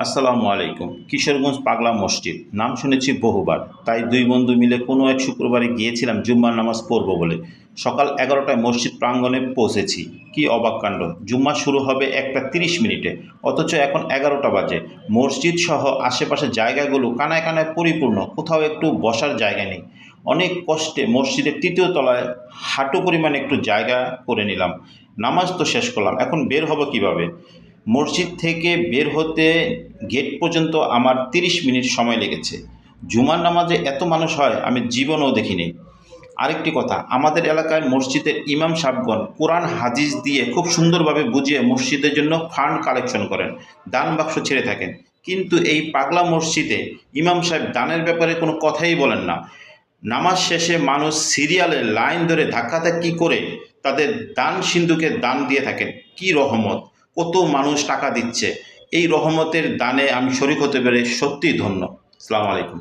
আসসালামু আলাইকুম। কিশোরগঞ্জ পাগলা মসজিদ নাম শুনেছি বহুবার, তাই দুই বন্ধু মিলে কোনো এক শুক্রবারে গিয়েছিলাম জুম্মার নামাজ পড়ব বলে। সকাল 11টায় মসজিদ প্রাঙ্গণে পৌঁছেছি। কি অবাক কাণ্ড! জুম্মা শুরু হবে 1টা 30 মিনিটে, অথচ এখন 11টা বাজে। মসজিদ সহ আশেপাশের জায়গাগুলো কানায় কানায় পরিপূর্ণ, কোথাও একটু বসার জায়গা নেই। অনেক কষ্টে মসজিদের 3য় তলায় হাঁটু পরিমাণ একটু জায়গা করে নিলাম। নামাজ তো শেষ করলাম, এখন বের হব কিভাবে? মসজিদ থেকে বের হতে গেট পর্যন্ত আমার 30 মিনিট সময় লেগেছে। জুমার নামাজে এত মানুষ হয় আমি জীবনেও দেখিনি। আরেকটি কথা, আমাদের এলাকায় মসজিদের ইমাম সাহেবগণ কোরআন হাদিস দিয়ে খুব সুন্দরভাবে বুঝিয়ে মসজিদের জন্য ফান্ড কালেকশন করেন, দান বাক্স ছেড়ে থাকেন। কিন্তু এই পাগলা মসজিদে ইমাম সাহেব দানের ব্যাপারে কোনো কথাই বলেন না। নামাজ শেষে মানুষ সিরিয়ালে লাইন ধরে ধাক্কাধাক্কি করে তাদের দান সিন্ধুকে দান দিয়ে থাকেন। কি রহমত! কত মানুষ টাকা দিচ্ছে! এই রহমতের দানে আমি শরিক হতে পেরে সত্যিই ধন্য। আসসালামু আলাইকুম।